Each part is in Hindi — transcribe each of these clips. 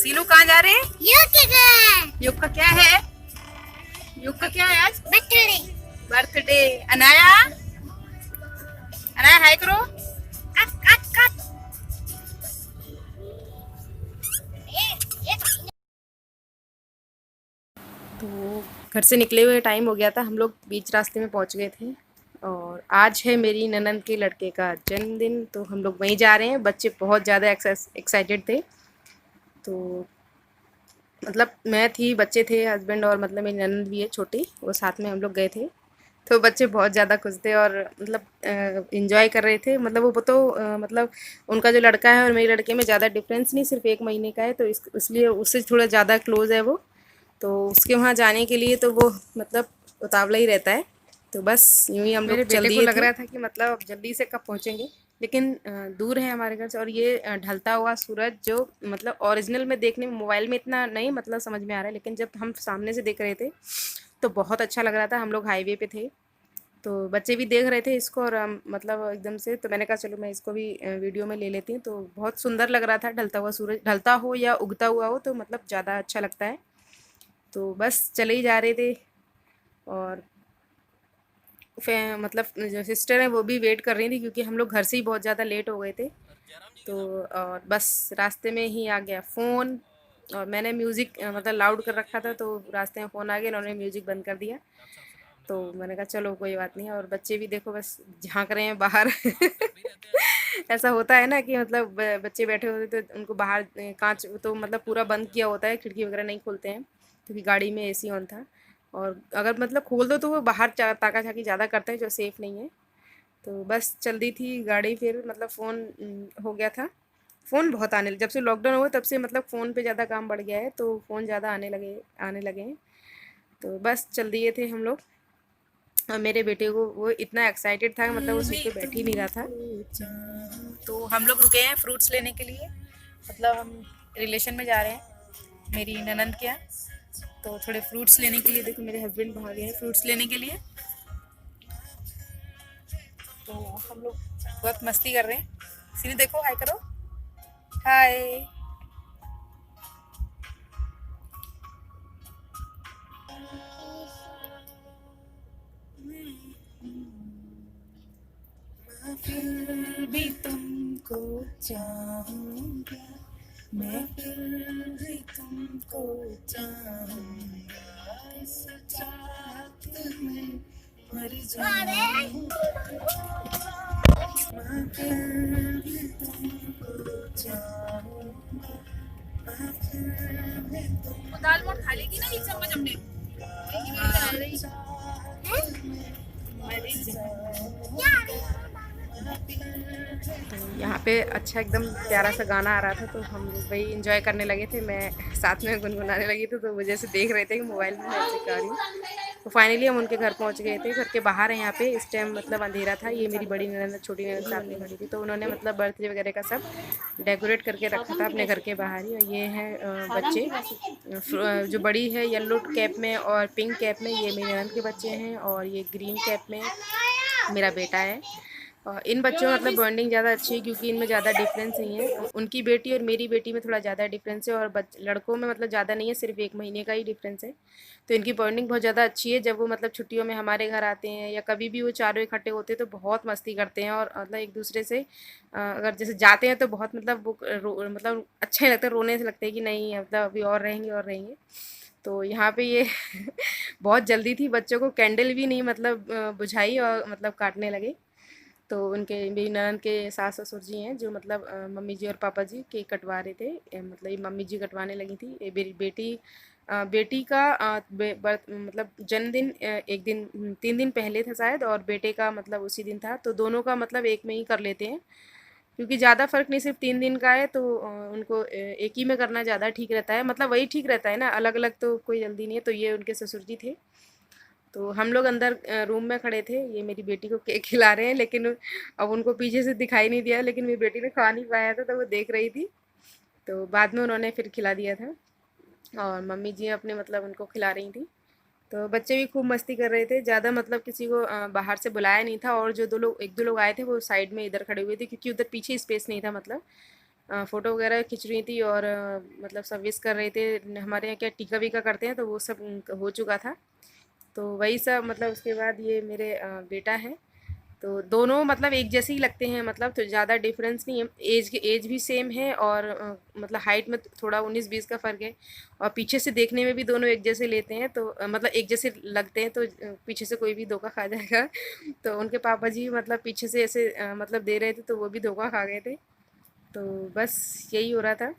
सीलू कहाँ जा रहे हैं? योग का क्या है? योग का क्या है आज? बर्थडे। अनाया, अनाया हाय करो। तो घर से निकले हुए टाइम हो गया था, हम लोग बीच रास्ते में पहुंच गए थे। और आज है मेरी ननंद के लड़के का जन्मदिन, तो हम लोग वहीं जा रहे हैं। बच्चे बहुत ज़्यादा एक्साइटेड थे। तो मतलब मैं थी, बच्चे थे, हस्बैंड और मतलब मेरी ननंद भी है छोटी, वो साथ में हम लोग गए थे। तो बच्चे बहुत ज़्यादा खुश थे और मतलब इंजॉय कर रहे थे। मतलब वो तो मतलब उनका जो लड़का है और मेरे लड़के में ज़्यादा डिफरेंस नहीं, सिर्फ 1 महीने का है, तो इसलिए उससे थोड़ा ज़्यादा क्लोज है वो। तो उसके वहाँ जाने के लिए तो वो मतलब उतावला ही रहता है। तो बस यूँ ही हम लोग चल दिए थे। मेरे बेटे को लग रहा था कि मतलब अब जल्दी से कब पहुँचेंगे, लेकिन दूर है हमारे घर से। और ये ढलता हुआ सूरज जो मतलब ओरिजिनल में देखने में मोबाइल में इतना नहीं मतलब समझ में आ रहा है, लेकिन जब हम सामने से देख रहे थे तो बहुत अच्छा लग रहा था। हम लोग हाईवे पे थे, तो बच्चे भी देख रहे थे इसको, और मतलब एकदम से तो मैंने कहा चलो मैं इसको भी वीडियो में ले लेती हूँ। तो बहुत सुंदर लग रहा था, ढलता हुआ सूरज, ढलता हो या उगता हुआ हो तो मतलब ज़्यादा अच्छा लगता है। तो बस चले ही जा रहे थे। और मतलब जो सिस्टर है वो भी वेट कर रही थी, क्योंकि हम लोग घर से ही बहुत ज़्यादा लेट हो गए थे। तो और बस रास्ते में ही आ गया फ़ोन, और मैंने म्यूज़िक मतलब लाउड कर रखा था, तो रास्ते में फ़ोन आ गया, उन्होंने म्यूज़िक बंद कर दिया। तो मैंने कहा चलो कोई बात नहीं। और बच्चे भी देखो बस झांक रहे हैं बाहर। ऐसा होता है ना कि मतलब बच्चे बैठे होते तो उनको बाहर कांच तो मतलब पूरा बंद किया होता है, खिड़की वगैरह नहीं खोलते हैं, क्योंकि गाड़ी में एसी ऑन था। और अगर मतलब खोल दो तो वो बाहर ताका झाकी ज़्यादा करते हैं, जो सेफ़ नहीं है। तो बस चल दी थी गाड़ी, फिर मतलब फ़ोन हो गया था। फ़ोन बहुत आने जब से लॉकडाउन हुआ तब से मतलब फ़ोन पे ज़्यादा काम बढ़ गया है, तो फ़ोन ज़्यादा आने लगे हैं। तो बस चल दिए थे हम लोग। और मेरे बेटे को वो इतना एक्साइटेड था, मतलब वो सीट पे बैठ ही नहीं रहा था। तो हम लोग रुके हैं फ्रूट्स लेने के लिए, मतलब हम रिलेशन में जा रहे हैं मेरी ननंद के यहाँ। तो थोड़े फ्रूट्स लेने के लिए, देखो मेरे हस्बैंड बाहर गए हैं फ्रूट्स लेने के लिए। तो हम लोग बहुत मस्ती कर रहे हैं। सीने देखो, हाय करो, हाय। फिर भी तुमको चाहूंगा, मैं फिर भी तुमको चाहूंगा, इस चाहत में मर जाऊंगा, मैं फिर भी तुमको चाहूंगा, मैं फिर भी तुमको। दाल मोट खा लेगी ना एक चम्मच हमने, मर जाऊंगा। तो यहाँ पे अच्छा एकदम प्यारा सा गाना आ रहा था, तो हम लोग वही इंजॉय करने लगे थे। मैं साथ में गुनगुनाने लगी थी, तो वो जैसे देख रहे थे कि मोबाइल में मैं ऐसे गा रही हूँ। तो फाइनली हम उनके घर पहुँच गए थे। घर के बाहर है यहाँ पे, इस टाइम मतलब अंधेरा था। ये मेरी बड़ी ननद छोटी ननद साथ में खड़ी थी, तो उन्होंने मतलब बर्थडे वगैरह का सब डेकोरेट करके रखा था अपने घर के बाहर ही। और ये हैं बच्चे, जो बड़ी है येलो कैप में और पिंक कैप में, ये मेरी ननद के बच्चे हैं। और ये ग्रीन कैप में मेरा बेटा है। इन बच्चों में मतलब बॉन्डिंग ज़्यादा अच्छी है, क्योंकि इनमें ज़्यादा डिफरेंस नहीं है। उनकी बेटी और मेरी बेटी में थोड़ा ज़्यादा डिफरेंस है, और लड़कों में मतलब ज़्यादा नहीं है, सिर्फ 1 महीने का ही डिफरेंस है। तो इनकी बॉन्डिंग बहुत ज़्यादा अच्छी है। जब वो मतलब छुट्टियों में हमारे घर आते हैं या कभी भी वो चारों इकट्ठे होते हैं तो बहुत मस्ती करते हैं। और मतलब एक दूसरे से अगर जैसे जाते हैं तो बहुत मतलब वो मतलब अच्छा ही लगता है, रोने से लगता है कि नहीं मतलब अभी और रहेंगे और रहेंगे। तो यहाँ पे ये बहुत जल्दी थी, बच्चों को कैंडल भी नहीं मतलब बुझाई और मतलब काटने लगे। तो उनके मेरी ननद के सास ससुर जी हैं, जो मतलब मम्मी जी और पापा जी केक कटवा रहे थे। मतलब ये मम्मी जी कटवाने लगी थी। ये मेरी बेटी का मतलब जन्मदिन एक दिन 3 दिन पहले था शायद, और बेटे का मतलब उसी दिन था। तो दोनों का मतलब एक में ही कर लेते हैं, क्योंकि ज़्यादा फ़र्क नहीं, सिर्फ 3 दिन का है। तो उनको एक ही में करना ज़्यादा ठीक रहता है, मतलब वही ठीक रहता है ना, अलग अलग तो कोई जल्दी नहीं है। तो ये उनके ससुर जी थे। तो हम लोग अंदर रूम में खड़े थे, ये मेरी बेटी को केक खिला रहे हैं, लेकिन अब उनको पीछे से दिखाई नहीं दिया, लेकिन मेरी बेटी ने खा नहीं पाया था, तो वो देख रही थी। तो बाद में उन्होंने फिर खिला दिया था, और मम्मी जी अपने मतलब उनको खिला रही थी। तो बच्चे भी खूब मस्ती कर रहे थे। ज़्यादा मतलब किसी को बाहर से बुलाया नहीं था, और जो एक दो लोग आए थे वो साइड में इधर खड़े हुए थे, क्योंकि उधर पीछे स्पेस नहीं था मतलब। फ़ोटो वगैरह खिंच रही थी और मतलब सब विश कर रहे थे। हमारे यहाँ क्या टीका वीका करते हैं तो वो सब हो चुका था। तो वही सब मतलब उसके बाद ये मेरे बेटा है। तो दोनों मतलब एक जैसे ही लगते हैं, मतलब तो ज़्यादा डिफरेंस नहीं है। एज भी सेम है और मतलब हाइट में थोड़ा 19-20 का फ़र्क है। और पीछे से देखने में भी दोनों एक जैसे लेते हैं, तो मतलब एक जैसे लगते हैं, तो पीछे से कोई भी धोखा खा जाएगा। तो उनके पापा जी मतलब पीछे से ऐसे मतलब दे रहे थे, तो वो भी धोखा खा गए थे। तो बस यही हो रहा था।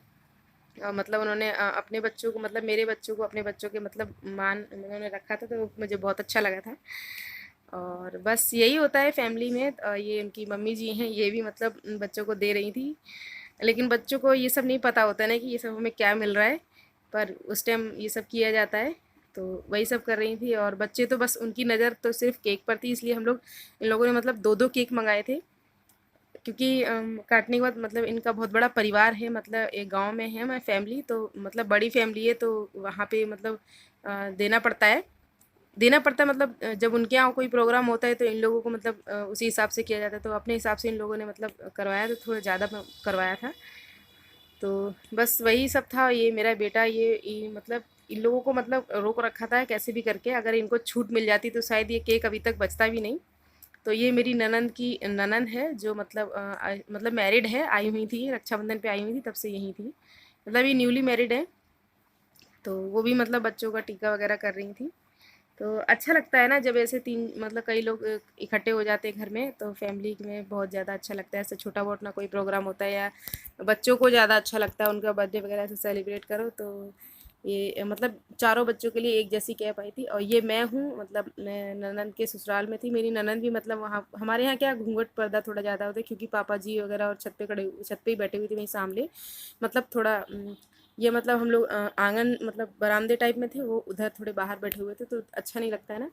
मतलब उन्होंने अपने बच्चों को मतलब मेरे बच्चों को अपने बच्चों के मतलब मान उन्होंने रखा था, तो मुझे बहुत अच्छा लगा था। और बस यही होता है फैमिली में। ये उनकी मम्मी जी हैं, ये भी मतलब बच्चों को दे रही थी, लेकिन बच्चों को ये सब नहीं पता होता है ना कि ये सब हमें क्या मिल रहा है, पर उस टाइम ये सब किया जाता है। तो वही सब कर रही थी, और बच्चे तो बस उनकी नज़र तो सिर्फ केक पर थी, इसलिए हम लोग इन लोगों ने मतलब 2-2 केक मंगाए थे। क्योंकि काटने के बाद मतलब इनका बहुत बड़ा परिवार है, मतलब एक गांव में है हमारी फैमिली, तो मतलब बड़ी फैमिली है, तो वहाँ पे मतलब देना पड़ता है। देना पड़ता है मतलब जब उनके यहाँ कोई प्रोग्राम होता है तो इन लोगों को मतलब उसी हिसाब से किया जाता है। तो अपने हिसाब से इन लोगों ने मतलब करवाया, तो थोड़ा ज़्यादा करवाया था। तो बस वही सब था। ये मेरा बेटा ये मतलब इन लोगों को मतलब रोक रखा था कैसे भी करके, अगर इनको छूट मिल जाती तो शायद ये केक अभी तक बचता भी नहीं। तो ये मेरी ननंद है, जो मतलब मतलब मैरिड है, आई हुई थी रक्षाबंधन पे आई हुई थी, तब से यहीं थी। मतलब ये न्यूली मैरिड है। तो वो भी मतलब बच्चों का टीका वगैरह कर रही थी। तो अच्छा लगता है ना जब ऐसे तीन मतलब कई लोग इकट्ठे हो जाते हैं घर में, तो फैमिली में बहुत ज़्यादा अच्छा लगता है। ऐसे छोटा बहुत ना कोई प्रोग्राम होता है, या बच्चों को ज़्यादा अच्छा लगता है उनका बर्थडे वगैरह ऐसे सेलिब्रेट करो। तो ये मतलब चारों बच्चों के लिए एक जैसी कैप आई थी। और ये मैं हूँ, मतलब मैं ननंद के ससुराल में थी। मेरी ननंद भी मतलब वहाँ हमारे यहाँ क्या घूंघट पर्दा थोड़ा ज़्यादा होता है, क्योंकि पापा जी वगैरह और छत पे ही बैठे हुए थे वहीं सामने। मतलब थोड़ा ये मतलब हम लोग आंगन मतलब बरामदे टाइप में थे, वो उधर थोड़े बाहर बैठे हुए थे, तो अच्छा नहीं लगता है ना।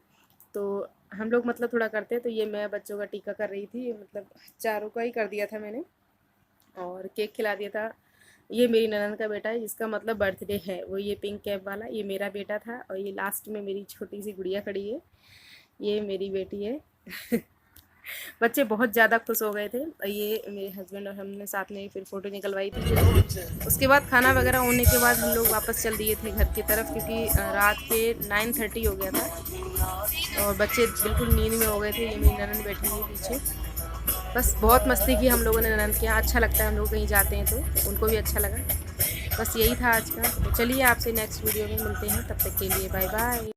तो हम लोग मतलब थोड़ा करते हैं। तो ये मैं बच्चों का टीका कर रही थी, मतलब चारों का ही कर दिया था मैंने, और केक खिला दिया था। ये मेरी ननद का बेटा है, जिसका मतलब बर्थडे है, वो ये पिंक कैप वाला, ये मेरा बेटा था। और ये लास्ट में मेरी छोटी सी गुड़िया खड़ी है, ये मेरी बेटी है। बच्चे बहुत ज़्यादा खुश हो गए थे। और ये मेरे हस्बैंड और हमने साथ में फिर फ़ोटो निकलवाई थी। फिर उसके बाद खाना वगैरह होने के बाद हम लोग वापस चल दिए थे घर की तरफ, क्योंकि रात के 9:30 हो गया था और बच्चे बिल्कुल नींद में हो गए थे। ये मेरी ननद बैठी हुई है पीछे। बस बहुत मस्ती की हम लोगों ने ननद के यहाँ। अच्छा लगता है हम लोग कहीं जाते हैं तो उनको भी अच्छा लगा। बस यही था आज का। तो चलिए आपसे नेक्स्ट वीडियो में मिलते हैं, तब तक के लिए बाय बाय।